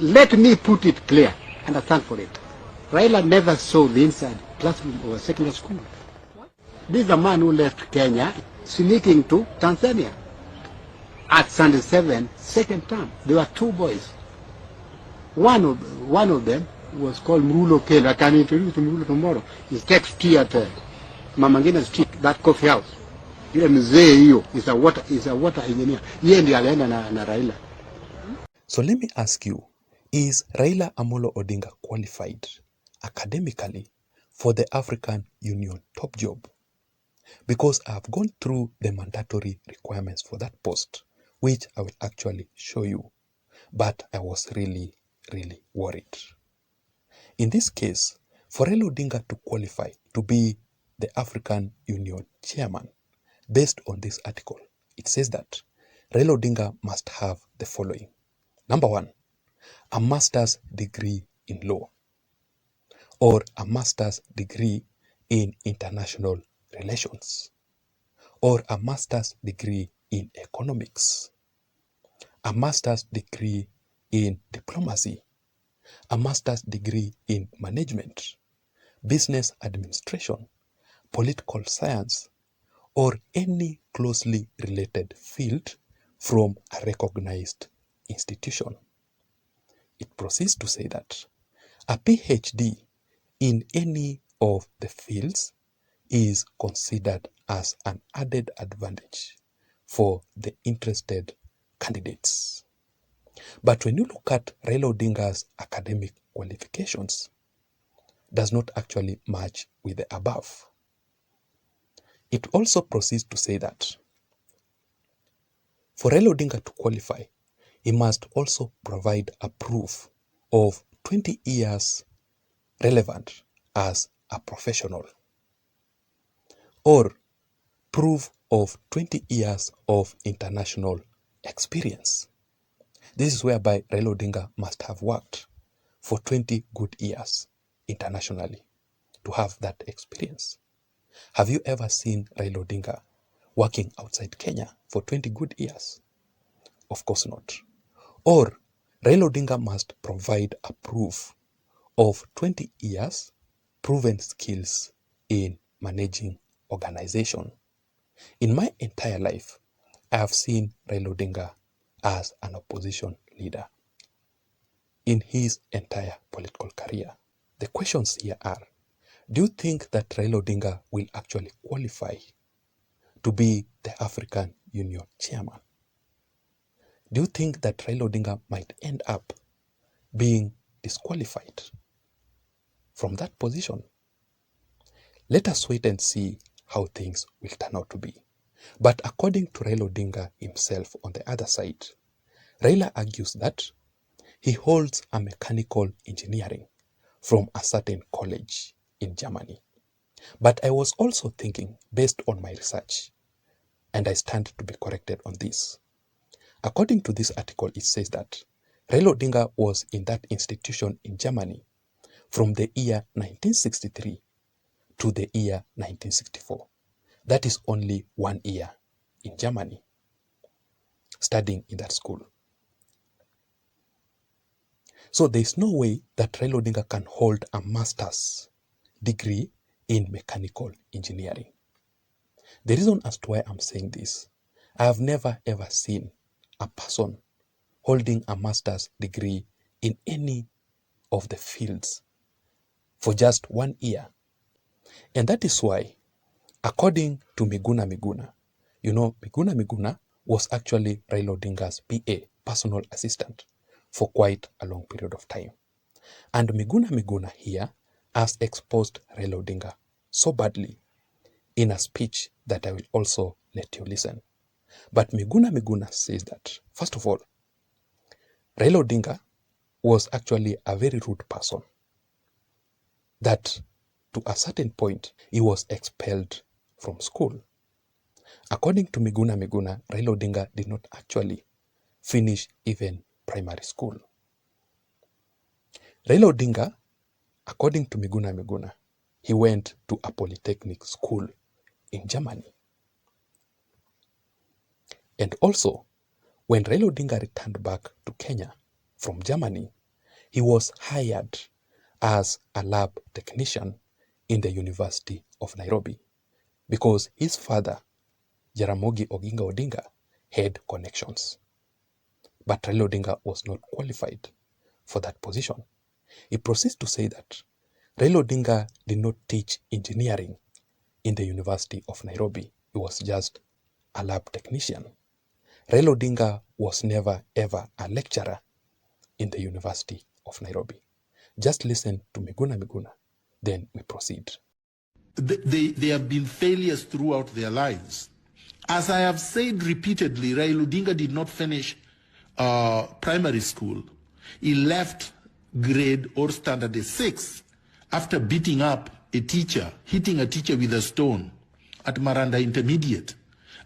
let me put it clear, and I thank for it. Raila never saw the inside classroom of a secondary school. This is the man who left Kenya, sneaking to Tanzania. At 77, second term, there were two boys. One of them was called Mrulo Kelo. I can introduce Mrulo tomorrow. He takes tea at Mama Ngina's street, that coffee house. Ile mzee hiyo is a water engineer. Yeye ndiye alienda na Raila. So let me ask you, is Raila Amolo Odinga qualified academically for the African Union top job? Because I've gone through the mandatory requirements for that post, which I will actually show you. But I was really worried. In this case, for Raila Odinga to qualify to be the African Union chairman, based on this article, it says that Raila Odinga must have the following. Number one, a master's degree in law or a master's degree in international relations or a master's degree in economics, a master's degree in diplomacy, a master's degree in management, business administration, political science, or any closely related field from a recognized institution. It proceeds to say that a PhD in any of the fields is considered as an added advantage for the interested candidates. But when you look at Raila Odinga's academic qualifications, does not actually match with the above. It also proceeds to say that for Raila Odinga to qualify, he must also provide a proof of 20 years relevant as a professional or proof of 20 years of international experience. This is whereby Raila Odinga must have worked for 20 good years internationally to have that experience. Have you ever seen Raila Odinga working outside Kenya for 20 good years? Of course not. Or Raila Odinga must provide a proof of 20 years proven skills in managing organization. In my entire life, I have seen Raila Odinga as an opposition leader in his entire political career. The questions here are, do you think that Raila Odinga will actually qualify to be the African Union chairman? Do you think that Raila Odinga might end up being disqualified from that position? Let us wait and see how things will turn out to be. But according to Raila Odinga himself on the other side, Raila argues that he holds a mechanical engineering from a certain college in Germany. But I was also thinking, based on my research, and I stand to be corrected on this. According to this article, it says that Raila Odinga was in that institution in Germany from the year 1963 to the year 1964. That is only 1 year in Germany, studying in that school. So there is no way that Raila Odinga can hold a master's degree in mechanical engineering. The reason as to why I'm saying this, I have never ever seen a person holding a master's degree in any of the fields for just 1 year. And that is why, according to Miguna Miguna, Miguna Miguna was actually Raila Odinga's PA, personal assistant, for quite a long period of time. And Miguna Miguna here has exposed Raila Odinga so badly in a speech that I will also let you listen. But Miguna Miguna says that, first of all, Raila Odinga was actually a very rude person, that to a certain point he was expelled from school. According to Miguna Miguna, Raila Odinga did not actually finish even primary school. Raila Odinga, according to Miguna Miguna, he went to a polytechnic school in Germany. And also, when Raila Odinga returned back to Kenya from Germany, he was hired as a lab technician in the University of Nairobi because his father, Jaramogi Oginga Odinga, had connections. But Raila Odinga was not qualified for that position. He proceeds to say that Raila Odinga did not teach engineering in the University of Nairobi. He was just a lab technician. Raila Odinga was never ever a lecturer in the University of Nairobi. Just listen to Miguna Miguna, then we proceed. They have been failures throughout their lives. As I have said repeatedly, Raila Odinga did not finish primary school. He left grade or standard 6 after beating up a teacher, hitting a teacher with a stone at Maranda Intermediate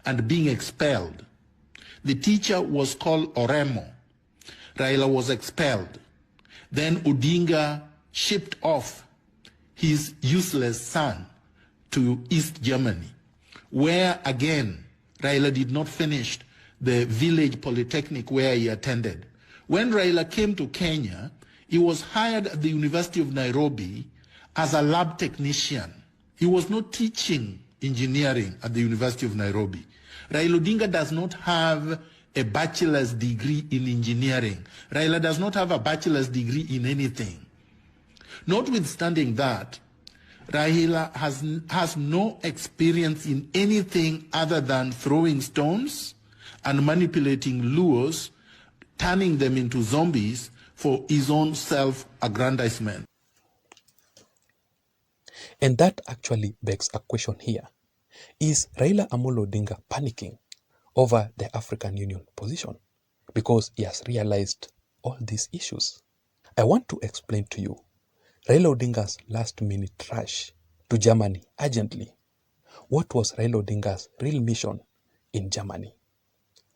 and being expelled. The teacher was called Oremo. Raila was expelled. Then Odinga shipped off his useless son to East Germany, where again Raila did not finish the village polytechnic where he attended. When Raila came to Kenya, he was hired at the University of Nairobi as a lab technician. He was not teaching engineering at the University of Nairobi. Raila Odinga does not have a bachelor's degree in engineering. Raila does not have a bachelor's degree in anything. Notwithstanding that, Raila has no experience in anything other than throwing stones and manipulating lures, turning them into zombies for his own self-aggrandizement. And that actually begs a question here. Is Raila Amolo Odinga panicking over the African Union position because he has realized all these issues? I want to explain to you Raila Odinga's last-minute rush to Germany urgently. What was Raila Odinga's real mission in Germany,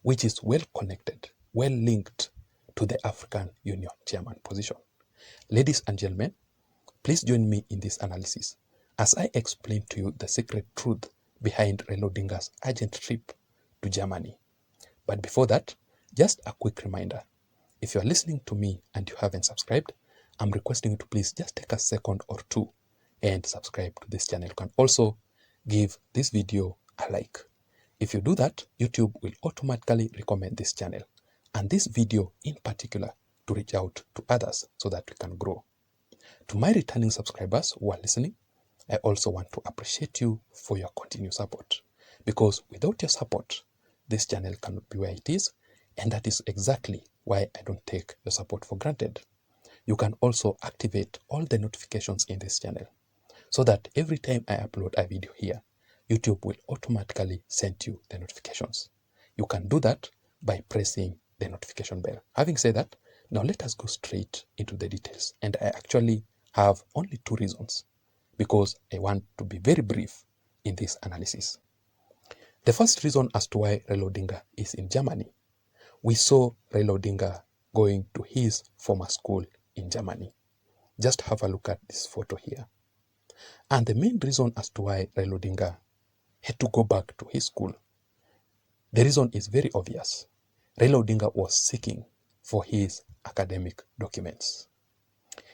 which is well connected, well linked to the African Union chairman position? Ladies and gentlemen, please join me in this analysis as I explain to you the secret truth behind Raila Odinga's urgent trip to Germany. But before that, just a quick reminder. If you are listening to me and you haven't subscribed, I'm requesting you to please just take a second or two and subscribe to this channel. You can also give this video a like. If you do that, YouTube will automatically recommend this channel and this video in particular to reach out to others so that we can grow. To my returning subscribers who are listening, I also want to appreciate you for your continued support, because without your support, this channel cannot be where it is, and that is exactly why I don't take your support for granted. You can also activate all the notifications in this channel so that every time I upload a video here, YouTube will automatically send you the notifications. You can do that by pressing the notification bell. Having said that, now let us go straight into the details. And I actually have only 2 reasons, because I want to be very brief in this analysis. The first reason as to why Raila Odinga is in Germany. We saw Raila Odinga going to his former school in Germany. Just have a look at this photo here. And the main reason as to why Raila Odinga had to go back to his school, the reason is very obvious. Raila Odinga was seeking for his academic documents.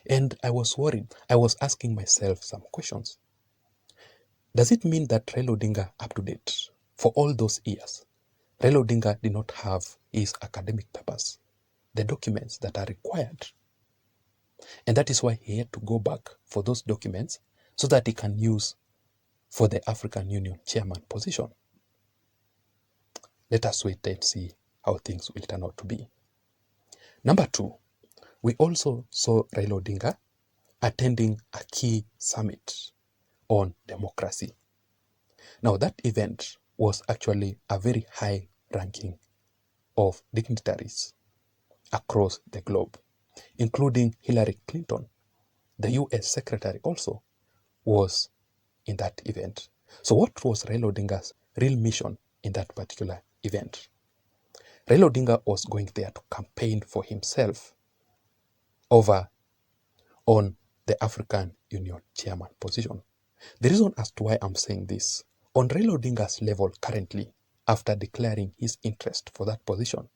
And I was worried. I was asking myself some questions. Does it mean that Raila Odinga up to date for all those years, Raila Odinga did not have his academic papers, the documents that are required? And that is why he had to go back for those documents so that he can use for the African Union chairman position. Let us wait and see how things will turn out to be. Number 2, we also saw Raila Odinga attending a key summit on democracy. Now that event was actually a very high ranking of dignitaries across the globe, including Hillary Clinton. The US Secretary also was in that event. So what was Raila Odinga's real mission in that particular event? Raila Odinga was going there to campaign for himself over on the African Union chairman position. The reason as to why I'm saying this, on Raila Odinga's level currently, after declaring his interest for that position,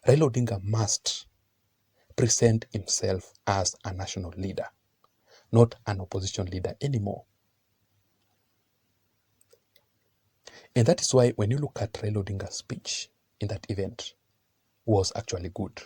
Raila Odinga must present himself as a national leader, not an opposition leader anymore. And that is why when you look at Raila Odinga's speech in that event, was actually good.